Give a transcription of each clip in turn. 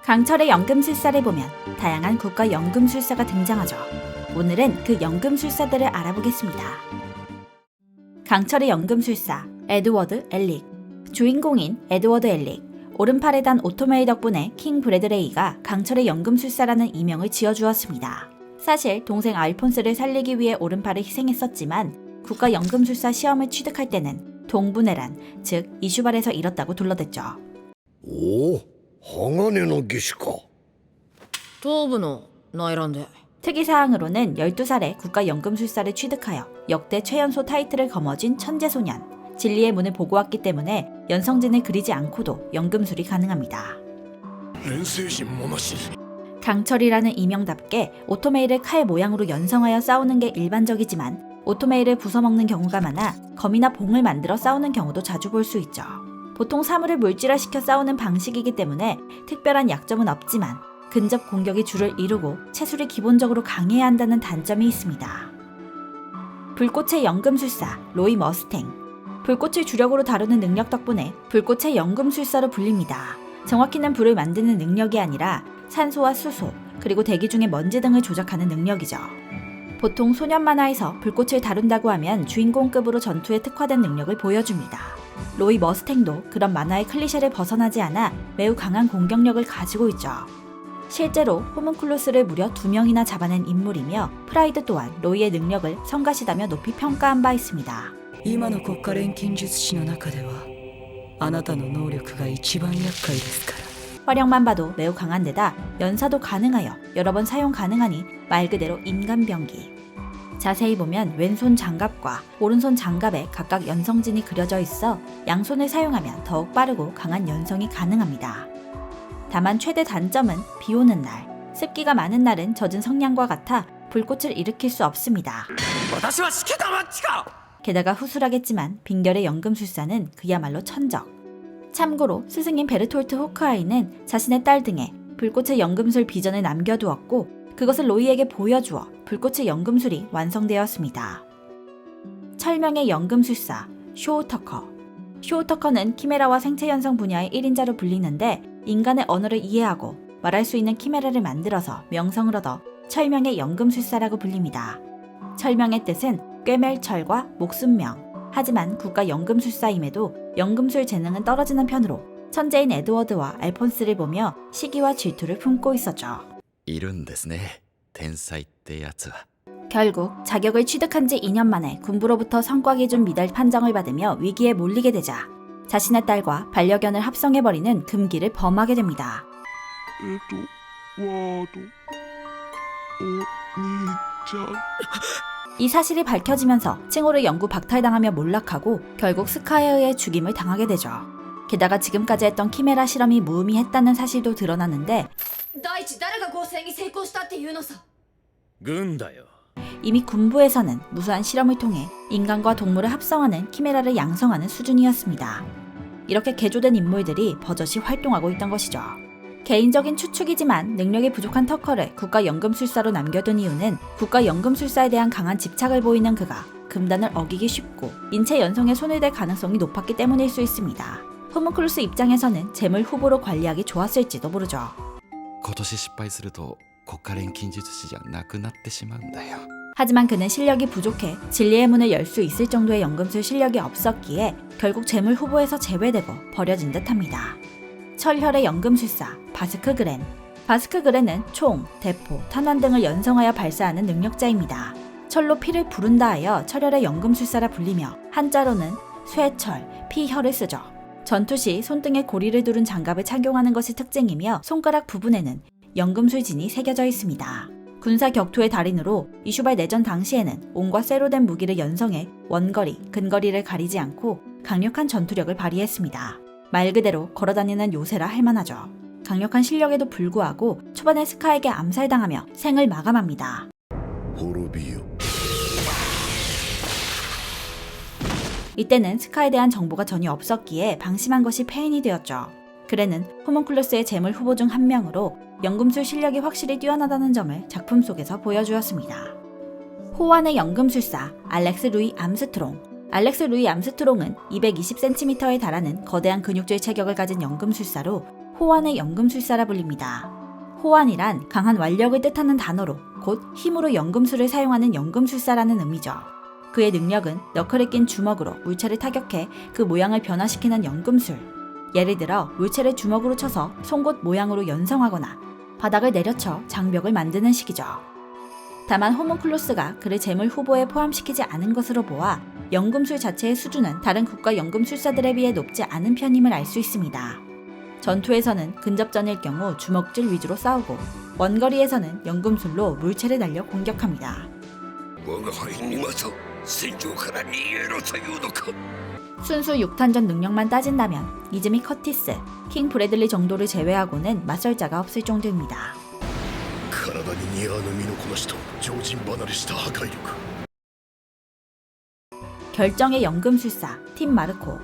강철의 연금술사를 보면 다양한 국가 연금술사가 등장하죠. 오늘은 그 연금술사들을 알아보겠습니다. 강철의 연금술사 에드워드 엘릭. 주인공인 에드워드 엘릭, 오른팔에 단 오토메이 덕분에 킹 브래드레이가 강철의 연금술사라는 이명을 지어주었습니다. 사실 동생 알폰스를 살리기 위해 오른팔을 희생했었지만 국가 연금술사 시험을 취득할 때는 동분해란, 즉 이슈발에서 잃었다고 둘러댔죠. 오, 황혼의 기시까? 頭部の内乱で 특이사항으로는 12살에 국가 연금술사를 취득하여 역대 최연소 타이틀을 거머쥔 천재소년. 진리의 문을 보고 왔기 때문에 연성진을 그리지 않고도 연금술이 가능합니다. 강철이라는 이명답게 오토메이를 칼 모양으로 연성하여 싸우는 게 일반적이지만 오토메이를 부숴먹는 경우가 많아 검이나 봉을 만들어 싸우는 경우도 자주 볼 수 있죠. 보통 사물을 물질화시켜 싸우는 방식이기 때문에 특별한 약점은 없지만 근접 공격이 주를 이루고 체술이 기본적으로 강해야 한다는 단점이 있습니다. 불꽃의 연금술사 로이 머스탱. 불꽃을 주력으로 다루는 능력 덕분에 불꽃의 연금술사로 불립니다. 정확히는 불을 만드는 능력이 아니라 산소와 수소, 그리고 대기 중의 먼지 등을 조작하는 능력이죠. 보통 소년 만화에서 불꽃을 다룬다고 하면 주인공급으로 전투에 특화된 능력을 보여줍니다. 로이 머스탱도 그런 만화의 클리셰를 벗어나지 않아 매우 강한 공격력을 가지고 있죠. 실제로 호문클루스를 무려 2명이나 잡아낸 인물이며 프라이드 또한 로이의 능력을 성가시다며 높이 평가한 바 있습니다. 今の国家錬金術師の中ではあなたの能力が一番厄介ですから 화력만 봐도 매우 강한 데다 연사도 가능하여 여러 번 사용 가능하니 말 그대로 인간병기. 자세히 보면 왼손 장갑과 오른손 장갑에 각각 연성진이 그려져 있어 양손을 사용하면 더욱 빠르고 강한 연성이 가능합니다. 다만 최대 단점은 비 오는 날, 습기가 많은 날은 젖은 성냥과 같아 불꽃을 일으킬 수 없습니다. 게다가 후술하겠지만 빙결의 연금술사는 그야말로 천적. 참고로 스승인 베르톨트 호크아이는 자신의 딸 등에 불꽃의 연금술 비전을 남겨두었고 그것을 로이에게 보여주어 불꽃의 연금술이 완성되었습니다. 철명의 연금술사 쇼우터커. 쇼우터커는 키메라와 생체연성 분야의 1인자로 불리는데 인간의 언어를 이해하고 말할 수 있는 키메라를 만들어서 명성을 얻어 철명의 연금술사라고 불립니다. 철명의 뜻은 꿰맬철과 목숨명. 하지만 국가 연금술사임에도 연금술 재능은 떨어지는 편으로 천재인 에드워드와 알폰스를 보며 시기와 질투를 품고 있었죠. いるんですね天才ってやつは 결국 자격을 취득한 지 2년 만에 군부로부터 성과 기준 미달 판정을 받으며 위기에 몰리게 되자 자신의 딸과 반려견을 합성해버리는 금기를 범하게 됩니다. 이 사실이 밝혀지면서 칭호를 영구 박탈당하며 몰락하고 결국 스카에 의해 죽임을 당하게 되죠. 게다가 지금까지 했던 키메라 실험이 무의미했다는 사실도 드러나는데 第一誰が合成に成功したっていうのさ軍だよ。 이미 군부에서는 무수한 실험을 통해 인간과 동물을 합성하는 키메라를 양성하는 수준이었습니다. 이렇게 개조된 인물들이 버젓이 활동하고 있던 것이죠. 개인적인 추측이지만 능력이 부족한 터커를 국가연금술사로 남겨둔 이유는 국가연금술사에 대한 강한 집착을 보이는 그가 금단을 어기기 쉽고 인체 연성에 손을 댈 가능성이 높았기 때문일 수 있습니다. 호문클루스 입장에서는 재물 후보로 관리하기 좋았을지도 모르죠. 今年失敗すると国家錬金術師じゃなくなってしまうんだよ 하지만 그는 실력이 부족해 진리의 문을 열 수 있을 정도의 연금술 실력이 없었기에 결국 재물 후보에서 제외되고 버려진 듯합니다. 철혈의 연금술사 바스크 그렌. 바스크 그렌은 총, 대포, 탄환 등을 연성하여 발사하는 능력자입니다. 철로 피를 부른다 하여 철혈의 연금술사라 불리며 한자로는 쇠철, 피혈을 쓰죠. 전투 시 손등에 고리를 두른 장갑을 착용하는 것이 특징이며 손가락 부분에는 연금술진이 새겨져 있습니다. 군사 격투의 달인으로 이슈발 내전 당시에는 온과 쇠로 된 무기를 연성해 원거리, 근거리를 가리지 않고 강력한 전투력을 발휘했습니다. 말 그대로 걸어다니는 요새라 할 만하죠. 강력한 실력에도 불구하고 초반에 스카에게 암살당하며 생을 마감합니다. 호로비요. 이때는 스카에 대한 정보가 전혀 없었기에 방심한 것이 패인이 되었죠. 그레는 호문클루스의 재물 후보 중 한 명으로 연금술 실력이 확실히 뛰어나다는 점을 작품 속에서 보여주었습니다. 호환의 연금술사 알렉스 루이 암스트롱. 알렉스 루이 암스트롱은 220cm에 달하는 거대한 근육질 체격을 가진 연금술사로 호환의 연금술사라 불립니다. 호환이란 강한 완력을 뜻하는 단어로 곧 힘으로 연금술을 사용하는 연금술사라는 의미죠. 그의 능력은 너클에 낀 주먹으로 물체를 타격해 그 모양을 변화시키는 연금술. 예를 들어 물체를 주먹으로 쳐서 송곳 모양으로 연성하거나 바닥을 내려쳐 장벽을 만드는 식이죠. 다만 호문클루스가 그를 재물 후보에 포함시키지 않은 것으로 보아 연금술 자체의 수준은 다른 국가 연금술사들에 비해 높지 않은 편임을 알 수 있습니다. 전투에서는 근접전일 경우 주먹질 위주로 싸우고 원거리에서는 연금술로 물체를 날려 공격합니다. 我が輩にまた戦場から逃げろというのか。 순수 6탄전 능력만 따진다면 이즈미 커티스, 킹 브래들리 정도를 제외하고는 맞설 자가 없을 정도입니다. 体に似合わぬ身のこなしと常人離れした破壊力。 결정의 연금술사 팀 마르코.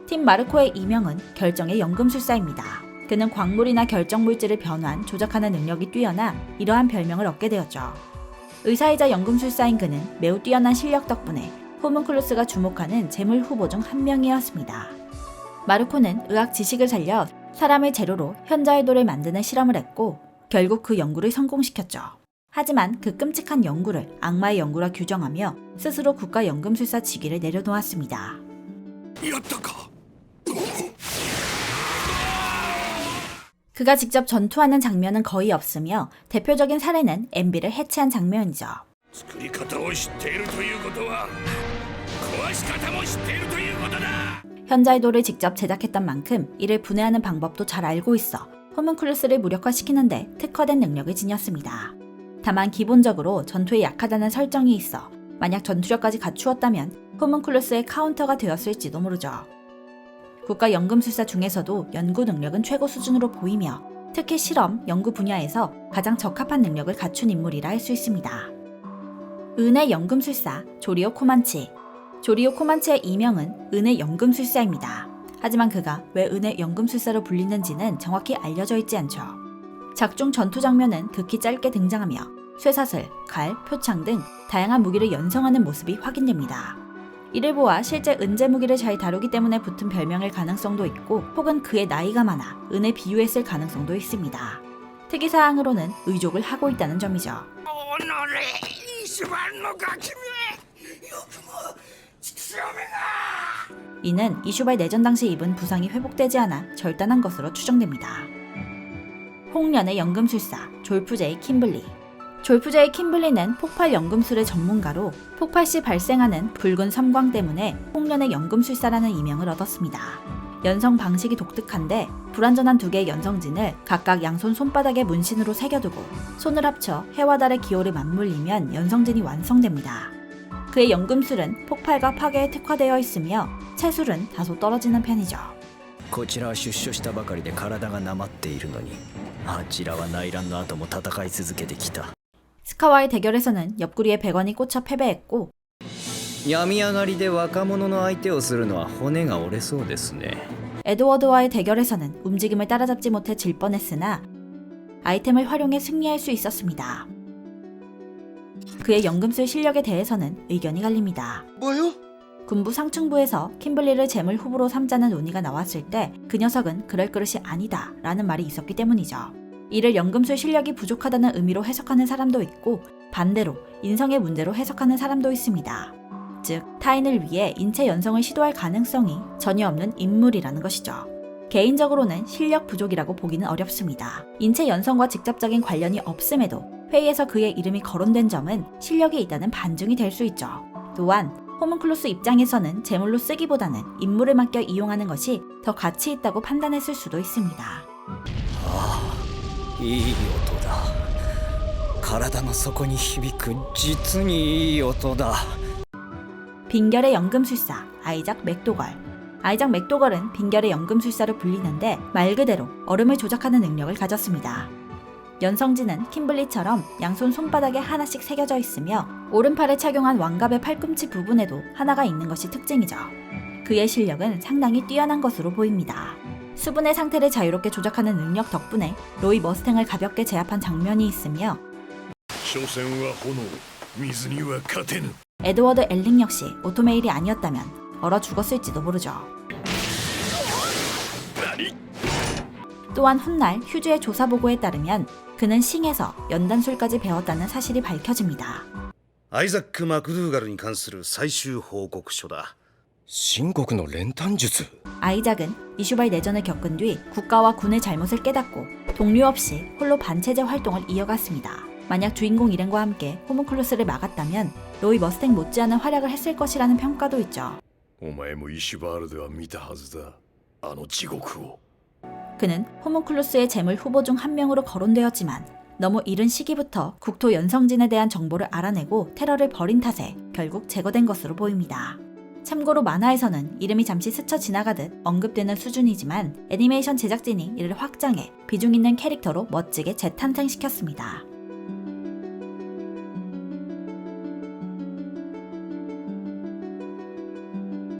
팀 마르코의 이명은 결정의 연금술사입니다. 그는 광물이나 결정 물질을 변환, 조작하는 능력이 뛰어나 이러한 별명을 얻게 되었죠. 의사이자 연금술사인 그는 매우 뛰어난 실력 덕분에 호문클루스가 주목하는 재물 후보 중 한 명이었습니다. 마르코는 의학 지식을 살려 사람을 재료로 현자의 돌을 만드는 실험을 했고 결국 그 연구를 성공시켰죠. 하지만 그 끔찍한 연구를 악마의 연구라 규정하며 스스로 국가 연금술사 직위를 내려놓았습니다. やったか。 그가 직접 전투하는 장면은 거의 없으며 대표적인 사례는 엠비를 해체한 장면이죠. 作り方を知っているということは壊し方も知っているということだ。 현자의 돌을 직접 제작했던 만큼 이를 분해하는 방법도 잘 알고 있어 호문클루스를 무력화시키는데 특화된 능력을 지녔습니다. 다만 기본적으로 전투에 약하다는 설정이 있어 만약 전투력까지 갖추었다면 호문클루스의 카운터가 되었을지도 모르죠. 국가 연금술사 중에서도 연구 능력은 최고 수준으로 보이며 특히 실험, 연구 분야에서 가장 적합한 능력을 갖춘 인물이라 할 수 있습니다. 은의 연금술사 조리오 코만치. 조리오 코만치의 이명은 은의 연금술사입니다. 하지만 그가 왜 은의 연금술사로 불리는지는 정확히 알려져 있지 않죠. 작중 전투 장면은 극히 짧게 등장하며 쇠사슬, 칼, 표창 등 다양한 무기를 연성하는 모습이 확인됩니다. 이를 보아 실제 은재 무기를 잘 다루기 때문에 붙은 별명일 가능성도 있고 혹은 그의 나이가 많아 은에 비유했을 가능성도 있습니다. 특이사항으로는 의족을 하고 있다는 점이죠. 이는 이슈발 내전 당시 입은 부상이 회복되지 않아 절단한 것으로 추정됩니다. 홍련의 연금술사 졸프제이 킴블리. 졸프제이 킴블리는 폭발 연금술의 전문가로 폭발 시 발생하는 붉은 섬광 때문에 홍련의 연금술사라는 이명을 얻었습니다. 연성 방식이 독특한데 불완전한 두 개의 연성진을 각각 양손 손바닥에 문신으로 새겨두고 손을 합쳐 해와 달의 기호를 맞물리면 연성진이 완성됩니다. 그의 연금술은 폭발과 파괴에 특화되어 있으며 체술은 다소 떨어지는 편이죠. こちらは出所したばかりで体がなまっているのにあちらは内乱の後も戦い続けてきた 스카와의 대결에서는 옆구리에 백원이 꽂혀 패배했고 病み上がりで若者の相手をするのは骨が折れそうですね 에드워드와의 대결에서는 움직임을 따라잡지 못해 질 뻔했으나 아이템을 활용해 승리할 수 있었습니다. 그의 연금술 실력에 대해서는 의견이 갈립니다. 뭐요? 군부 상층부에서 킴블리를 재물 후보로 삼자는 논의가 나왔을 때 그 녀석은 그럴 그릇이 아니다 라는 말이 있었기 때문이죠. 이를 연금술 실력이 부족하다는 의미로 해석하는 사람도 있고 반대로 인성의 문제로 해석하는 사람도 있습니다. 즉 타인을 위해 인체 연성을 시도할 가능성이 전혀 없는 인물이라는 것이죠. 개인적으로는 실력 부족이라고 보기는 어렵습니다. 인체 연성과 직접적인 관련이 없음에도 회의에서 그의 이름이 거론된 점은 실력이 있다는 반증이 될 수 있죠. 또한 호문클루스 입장에서는 제물로 쓰기보다는 임무를 맡겨 이용하는 것이 더 가치 있다고 판단했을 수도 있습니다. いい音だ体の底に響く実にいい音だ 빈결의 연금술사 아이작 맥도걸. 아이작 맥도걸은 빈결의 연금술사로 불리는데 말 그대로 얼음을 조작하는 능력을 가졌습니다. 연성진은 킴블리처럼 양손 손바닥에 하나씩 새겨져 있으며 오른팔에 착용한 왕갑의 팔꿈치 부분에도 하나가 있는 것이 특징이죠. 그의 실력은 상당히 뛰어난 것으로 보입니다. 수분의 상태를 자유롭게 조작하는 능력 덕분에 로이 머스탱을 가볍게 제압한 장면이 있으며 所詮は炎、水には勝てぬ。 에드워드 엘링 역시 오토메일이 아니었다면 얼어 죽었을지도 모르죠. 또한 훗날 휴즈의 조사 보고에 따르면 그는 싱에서 연단술까지 배웠다는 사실이 밝혀집니다. アイザック・マクドゥーガルに関する最終報告書だ。秦国の練炭術。 아이작은 이슈바이 내전을 겪은 뒤 국가와 군의 잘못을 깨닫고 동료 없이 홀로 반체제 활동을 이어갔습니다. 만약 주인공 일행과 함께 호문클루스를 막았다면 로이 머스탱 못지않은 활약을 했을 것이라는 평가도 있죠. お前もイシュバールでは見たはずだ。あの地獄を。 그는 호문클루스의 재물 후보 중 한 명으로 거론되었지만 너무 이른 시기부터 국토 연성진에 대한 정보를 알아내고 테러를 벌인 탓에 결국 제거된 것으로 보입니다. 참고로 만화에서는 이름이 잠시 스쳐 지나가듯 언급되는 수준이지만 애니메이션 제작진이 이를 확장해 비중 있는 캐릭터로 멋지게 재탄생시켰습니다.